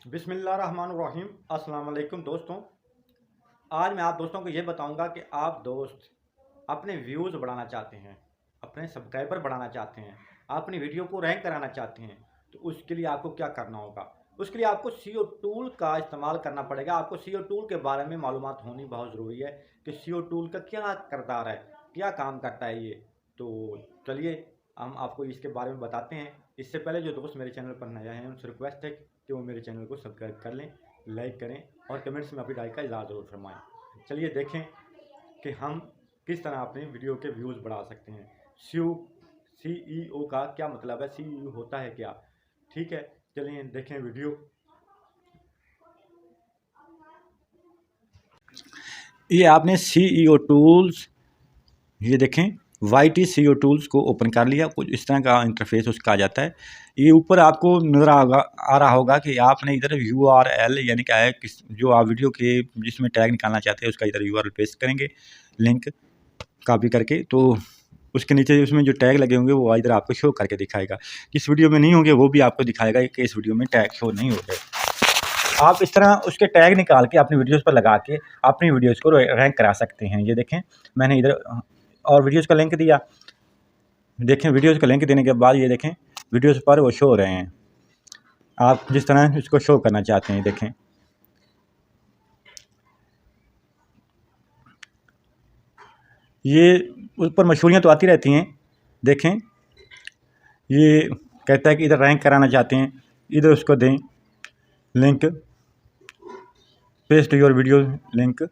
बिस्मिल्लाहिर्रहमानिर्रहीम। अस्सलाम वालेकुम दोस्तों। आज मैं आप दोस्तों को ये बताऊंगा कि आप दोस्त अपने व्यूज़ बढ़ाना चाहते हैं, अपने सब्सक्राइबर बढ़ाना चाहते हैं, अपनी वीडियो को रैंक कराना चाहते हैं, तो उसके लिए आपको क्या करना होगा। उसके लिए आपको सीईओ टूल का इस्तेमाल करना पड़ेगा। आपको सीईओ टूल के बारे में मालूमात होनी बहुत ज़रूरी है कि सीईओ टूल का क्या किरदार है, क्या काम करता है ये। तो चलिए हम आपको इसके बारे में बताते हैं। इससे पहले जो दोस्त मेरे चैनल पर नया हैं उनसे रिक्वेस्ट है कि वो मेरे चैनल को सब्सक्राइब कर लें, लाइक करें और कमेंट्स में अपनी राय का इज़हार ज़रूर फरमाएं। चलिए देखें कि हम किस तरह अपने वीडियो के व्यूज़ बढ़ा सकते हैं। सीईओ का क्या मतलब है, सीईओ होता है क्या। ठीक है, चलिए देखें वीडियो। ये आपने सीईओ टूल्स, ये देखें वाईटी सीईओ टूल्स को ओपन कर लिया। कुछ इस तरह का इंटरफेस उसका आ जाता है। ये ऊपर आपको नज़र आ रहा होगा कि आपने इधर URL यानी क्या है, किस जो आप वीडियो के जिसमें टैग निकालना चाहते हैं उसका इधर URL पेस्ट करेंगे, लिंक कॉपी करके। तो उसके नीचे उसमें जो टैग लगे होंगे वो इधर आपको शो करके दिखाएगा। जिस वीडियो में नहीं होंगे वो भी आपको दिखाएगा कि इस वीडियो में टैग शो नहीं हो रहे। आप इस तरह उसके टैग निकाल के अपनी वीडियोज़ पर लगा के अपनी वीडियोज़ को रैंक करा सकते हैं। ये देखें मैंने इधर और वीडियोज़ का लिंक दिया। देखें वीडियोज़ का लिंक देने के बाद ये देखें वीडियोज़ पर वो शो हो रहे हैं। आप जिस तरह इसको शो करना चाहते हैं देखें। ये ऊपर मशहूरियाँ तो आती रहती हैं। देखें ये कहता है कि इधर रैंक कराना चाहते हैं, इधर उसको दें link, paste your video link.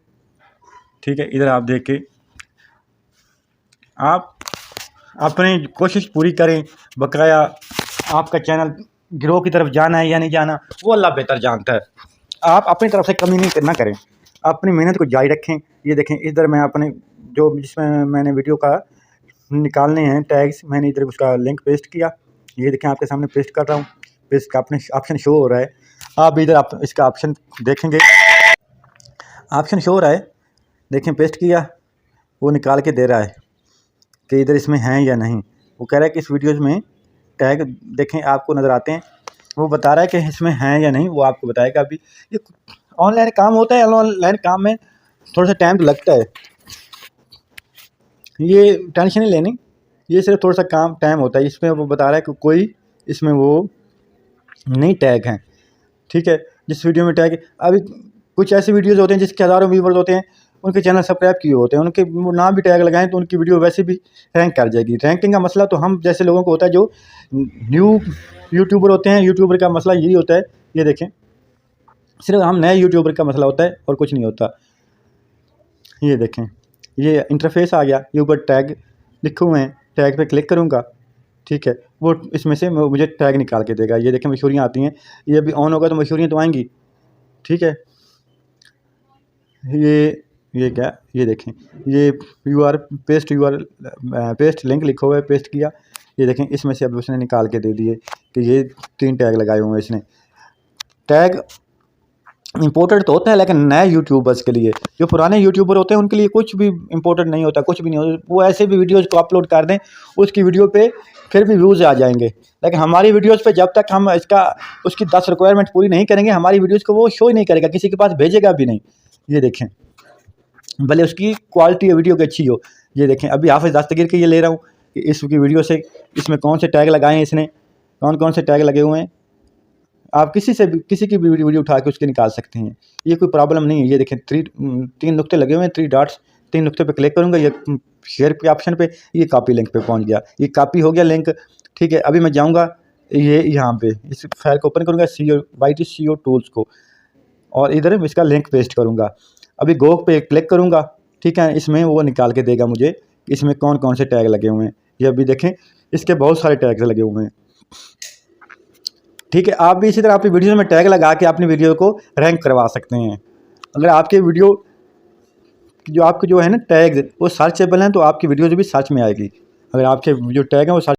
ठीक है, इधर आप देख के आप अपनी कोशिश पूरी करें। बकाया आपका चैनल ग्रो की तरफ जाना है या नहीं जाना वो अल्लाह बेहतर जानता है। आप अपनी तरफ से कमी नहीं ना करें, अपनी मेहनत को जारी रखें। ये देखें इधर मैं अपने जो जिसमें मैंने वीडियो का निकालने हैं टैग्स, मैंने इधर उसका लिंक पेस्ट किया। ये देखें आपके सामने पेस्ट कर रहा हूँ। पेस्ट का अपने ऑप्शन शो हो रहा है। आप इधर आप इसका ऑप्शन देखेंगे, ऑप्शन शो हो रहा है। देखें पेस्ट किया, वो निकाल के दे रहा है कि इधर इसमें हैं या नहीं। वो कह रहा है कि इस वीडियोज़ में टैग देखें आपको नज़र आते हैं, वो बता रहा है कि इसमें हैं या नहीं, वो आपको बताएगा। अभी ये ऑनलाइन काम होता है, ऑनलाइन काम में थोड़ा सा टाइम तो लगता है। ये टेंशन नहीं लेनी, ये सिर्फ थोड़ा सा काम टाइम होता है। इसमें वो बता रहा है कि कोई इसमें वो नहीं टैग हैं। ठीक है, जिस वीडियो में टैग अभी कुछ ऐसे वीडियोज़ होते हैं जिसके हज़ारों व्यूवर्स होते हैं, उनके चैनल सब्सक्राइब किए होते हैं, उनके ना भी टैग लगाएं तो उनकी वीडियो वैसे भी रैंक कर जाएगी। रैंकिंग का मसला तो हम जैसे लोगों को होता है जो न्यू यूट्यूबर होते हैं। यूट्यूबर का मसला यही होता है। ये देखें सिर्फ हम नए यूट्यूबर का मसला होता है और कुछ नहीं होता। ये देखें ये इंटरफेस आ गया, ये ऊपर टैग लिखे हुए हैं, टैग पे क्लिक करूँगा। ठीक है, वो इसमें से मुझे टैग निकाल के देगा। ये देखें मशहूरियाँ आती हैं, ये अभी ऑन होगा तो मशहूरियाँ तो आएंगी। ठीक है, ये क्या, ये देखें ये पेस्ट लिंक लिखा हुआ है, पेस्ट किया। ये देखें इसमें से अब उसने निकाल के दे दिए कि ये 3 टैग लगाए हुए हैं इसने। टैग इम्पोर्टेंट तो होता है लेकिन नए यूट्यूबर्स के लिए, जो पुराने यूट्यूबर होते हैं उनके लिए कुछ भी इम्पोर्टेंट नहीं होता, कुछ भी नहीं होता। वो ऐसे भी वीडियोज़ को अपलोड कर दें, उसकी वीडियो पे फिर भी व्यूज़ आ जाएंगे। लेकिन हमारी वीडियोज़ पे जब तक हम उसकी 10 रिक्वायरमेंट पूरी नहीं करेंगे, हमारी वीडियोज़ को वो शो ही नहीं करेगा, किसी के पास भेजेगा भी नहीं। ये देखें भले उसकी क्वालिटी वीडियो की अच्छी हो। ये देखें अभी हाफिज़ दस्तगीर के ये ले रहा हूँ कि इसकी वीडियो से इसमें कौन से टैग लगाए हैं इसने, कौन कौन से टैग लगे हुए हैं। आप किसी की भी वीडियो उठा के उसके निकाल सकते हैं, ये कोई प्रॉब्लम नहीं है। ये देखें 3 नुक्ते लगे हुए हैं, 3 डॉट्स। 3 नुक्ते पे क्लिक करूँगा, ये शेयर के ऑप्शन पे, ये कॉपी लिंक पे पहुँच गया, ये कॉपी हो गया लिंक। ठीक है, अभी मैं जाऊँगा ये यहाँ पे इस फाइल को ओपन करूँगा वाईटी सीईओ टूल्स को, और इधर इसका लिंक पेस्ट करूँगा। अभी गो पे क्लिक करूँगा। ठीक है, इसमें वो निकाल के देगा मुझे इसमें कौन कौन से टैग लगे हुए हैं। ये अभी देखें इसके बहुत सारे टैग्स लगे हुए हैं। ठीक है, आप भी इसी तरह अपनी वीडियो में टैग लगा के अपनी वीडियो को रैंक करवा सकते हैं। अगर आपके वीडियो जो आपके जो है ना टैग वो सर्चेबल हैं तो आपकी वीडियोज़ भी सर्च में आएगी। अगर आपके जो टैग हैं वो सर्च